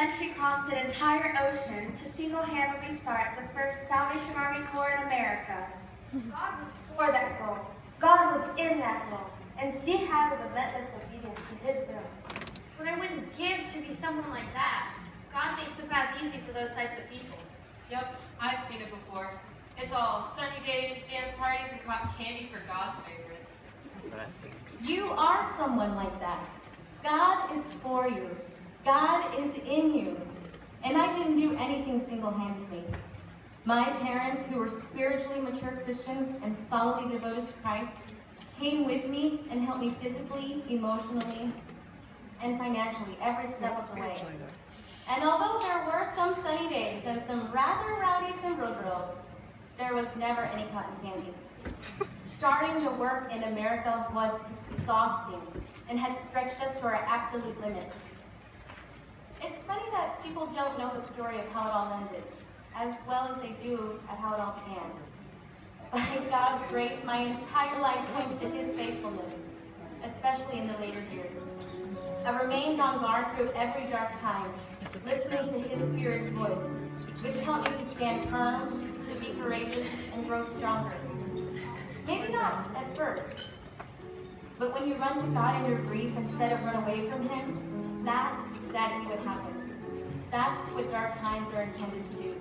then she crossed an entire ocean to single-handedly start the first Salvation Army Corps in America. God was for that goal. God was in that goal. And she had a relentless obedience to his will. But I wouldn't give to be someone like that. God makes the path easy for those types of people. Yep, I've seen it before. It's all sunny days, dance parties, and cotton candy for God's favorites. That's what I think. You are someone like that. God is for you. God is in you. And I didn't do anything single-handedly. My parents, who were spiritually mature Christians and solidly devoted to Christ, came with me and helped me physically, emotionally, and financially every step of the way. And although there were some sunny days and some rather rowdy timber girls, there was never any cotton candy. Starting to work in America was exhausting and had stretched us to our absolute limits. It's funny that people don't know the story of how it all ended, as well as they do at how it all began. By God's grace, my entire life points to his faithfulness, especially in the later years. I remained on guard through every dark time, listening to his Spirit's voice, which helped me to stand firm, to be courageous, and grow stronger. Maybe not at first, but when you run to God in your grief instead of run away from him, that's exactly what happens. That's what dark times are intended to do.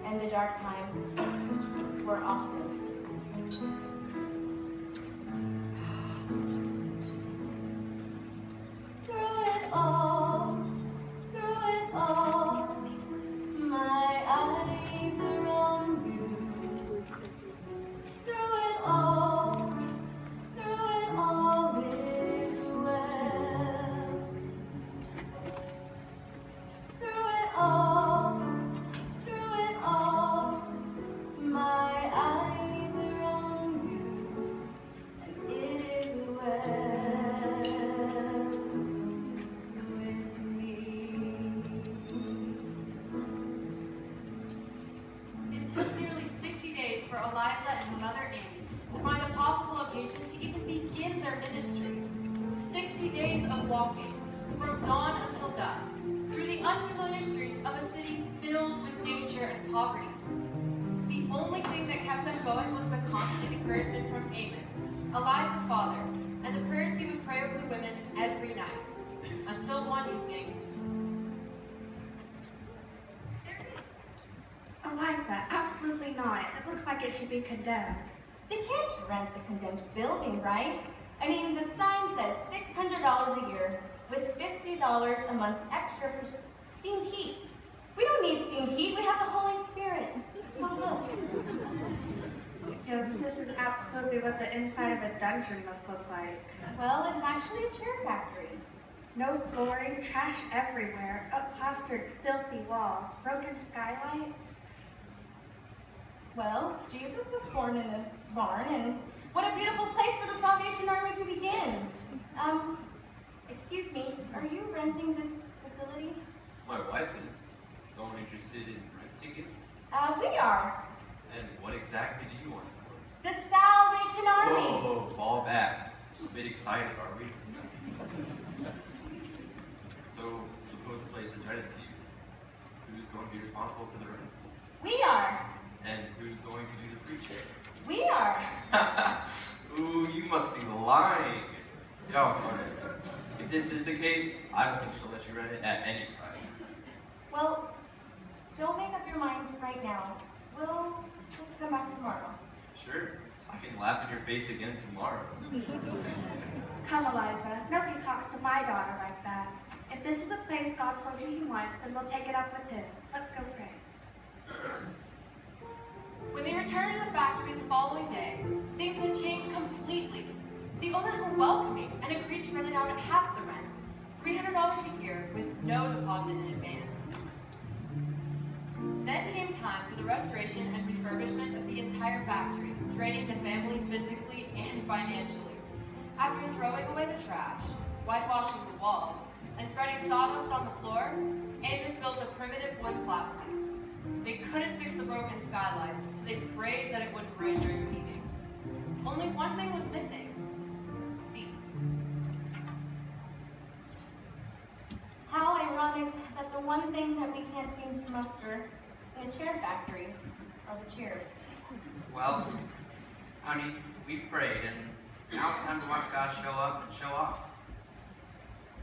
And the dark times were often. Through it all, my eyes are on you. Through it all is well. Through it all, my eyes are on you, and it is well with me. It took nearly 60 days for Eliza and her mother Amy to find a possible location to even begin their ministry. 60 days of walking, from dawn until dusk, through the unfamiliar streets of a city filled with danger and poverty. The only thing that kept them going was the constant encouragement from Amos, Eliza's father, and the prayers he would pray over the women every night. Until one evening, Eliza, absolutely not. It looks like it should be condemned. They can't rent a condemned building, right? I mean, the sign says $600 a year with $50 a month extra for steamed heat. We don't need steamed heat. We have the Holy Spirit. Oh, look. Yes, this is absolutely what the inside of a dungeon must look like. Well, it's actually a chair factory. No flooring, trash everywhere, upplastered, filthy walls, broken skylights. Well, Jesus was born in a barn, and what a beautiful place for the Salvation Army to begin. Excuse me, are you renting this facility? My wife is. Someone interested in renting it? We are. And what exactly do you want it for? The Salvation Army. Whoa, fall back. A bit excited, are we? So, suppose the place is rented to you. Who's going to be responsible for the rent? We are. And who's going to do the preaching? We are. Ooh, you must be lying. Don't worry. If this is the case, I don't think she'll let you rent it at any price. Well, don't make up your mind right now. We'll just come back tomorrow. Sure, I can laugh in your face again tomorrow. Come, Eliza. Nobody talks to my daughter like that. If this is the place God told you he wants, then we'll take it up with him. Let's go pray. when they returned to the factory the following day, things had changed completely. The owners were welcoming and agreed to rent it out at half the rent, $300 a year with no deposit in advance. Then came time for the restoration and refurbishment of the entire factory, draining the family physically and financially. After throwing away the trash, whitewashing the walls, and spreading sawdust on the floor, Amos built a primitive wood platform. They couldn't fix the broken skylights, so they prayed that it wouldn't rain during the meeting. Only one thing was missing: seats. How ironic that the one thing that we can't seem to muster in a chair factory are the chairs. Well, honey, we've prayed, and now it's time to watch God show up and show off.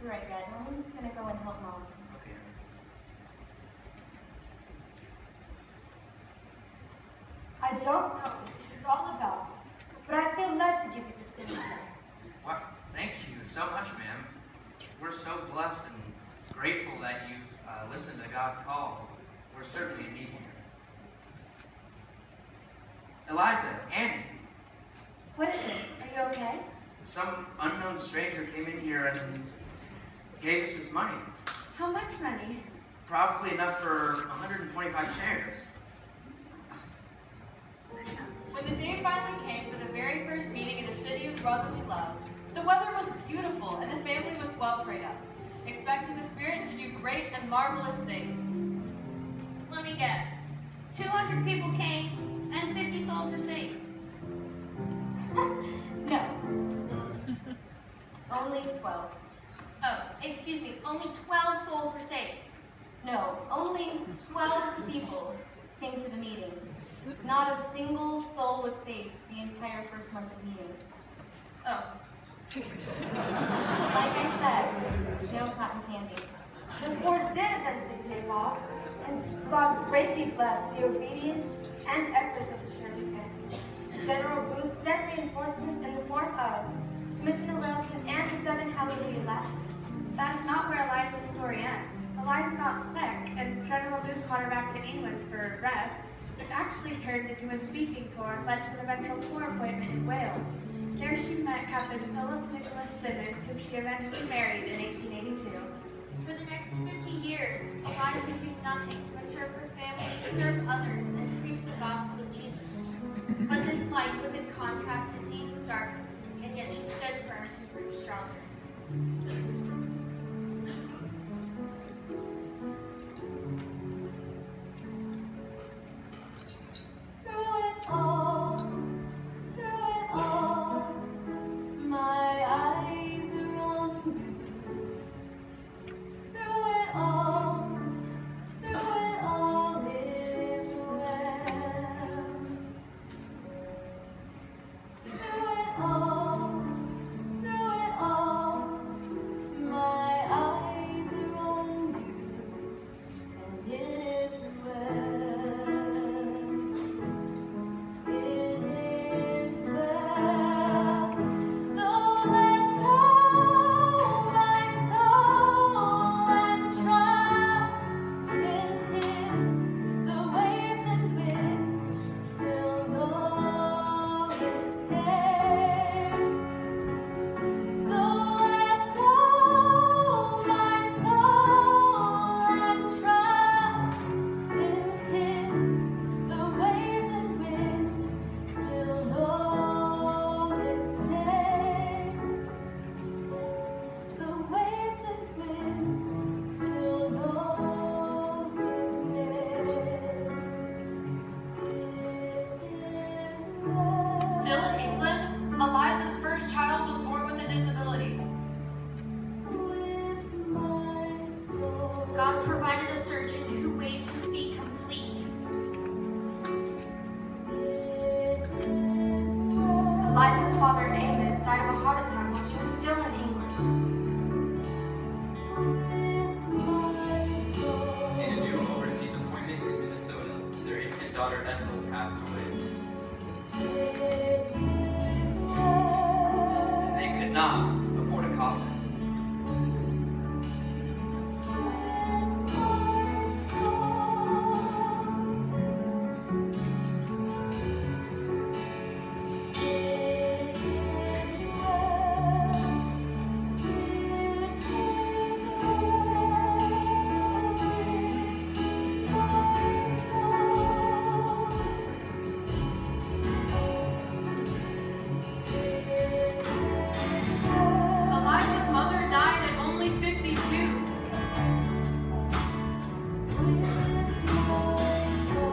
You're right, Dad. I'm gonna go and help Mom. Okay. I don't know what this is all about, but I feel led to give you this insight. Well, thank you so much, ma'am. We're so blessed and grateful that you've listened to God's call. We're certainly in need here. Eliza, Andy, What is it? Are you okay? some unknown stranger came in here and gave us his money. How much money? Probably enough for 125 shares. When the day finally came for the very first meeting in the city of brotherly love, the weather was beautiful and the family was well prayed up, expecting the Spirit to do great and marvelous things. Let me guess. 200 people came and 50 souls were saved. No. Only 12. Oh, excuse me. Only 12 souls were saved. No, only 12 people came to the meeting. Not a single soul was saved the entire first month of meetings. Oh, Like I said, no cotton candy. The war did eventually take off, and God greatly blessed the obedience and efforts of the Shirley family. General Booth sent reinforcements in the form of Commissioner Littleton and the 7 Hallelujah Lashes. that is not where Eliza's story ends. Eliza got sick, and General Booth called her back to England for rest, which actually turned into a speaking tour and led to an eventual tour appointment in Wales. There she met Captain Philip Nicholas Simmons, whom she eventually married in 1882. For the next 50 years, Eliza would do nothing but serve her family, serve others, and preach the gospel of Jesus. But this light was in contrast to deep darkness, and yet she stood firm and grew stronger. Still in England, Eliza's first child was born with a disability. God provided a surgeon who waived his fee completely. Eliza's father, Amos, died of a heart attack while she was still in England. In a new overseas appointment in Minnesota, their infant daughter Bethel passed away. And they could not afford a coffin. Eliza's mother died at only 52.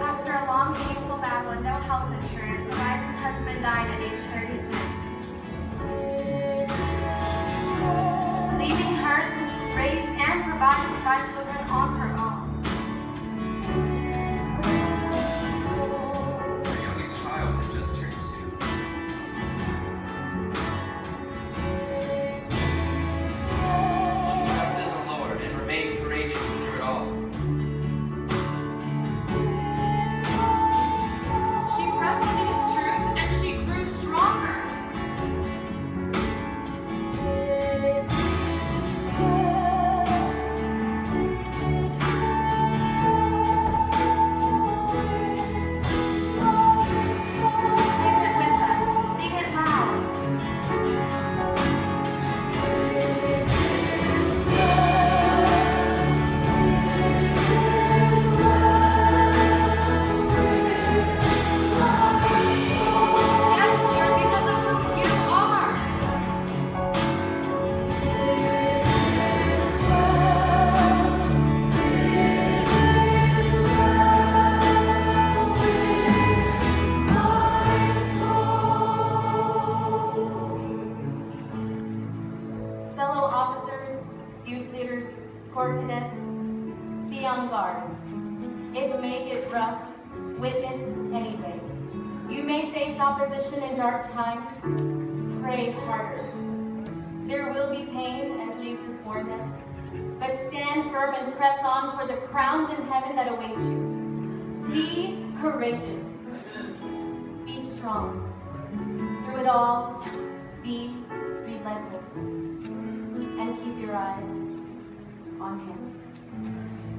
After a long, painful battle and no health insurance, Eliza's husband died at age 36. Leaving her to raise and provide for 5 children on her own. be on guard. It may get rough. Witness anyway. You may face opposition in dark times. Pray harder. There will be pain, as Jesus warned us, but stand firm and press on for the crowns in heaven that await you. Be courageous. Be strong. Through it all, be relentless. And keep your eyes on Him.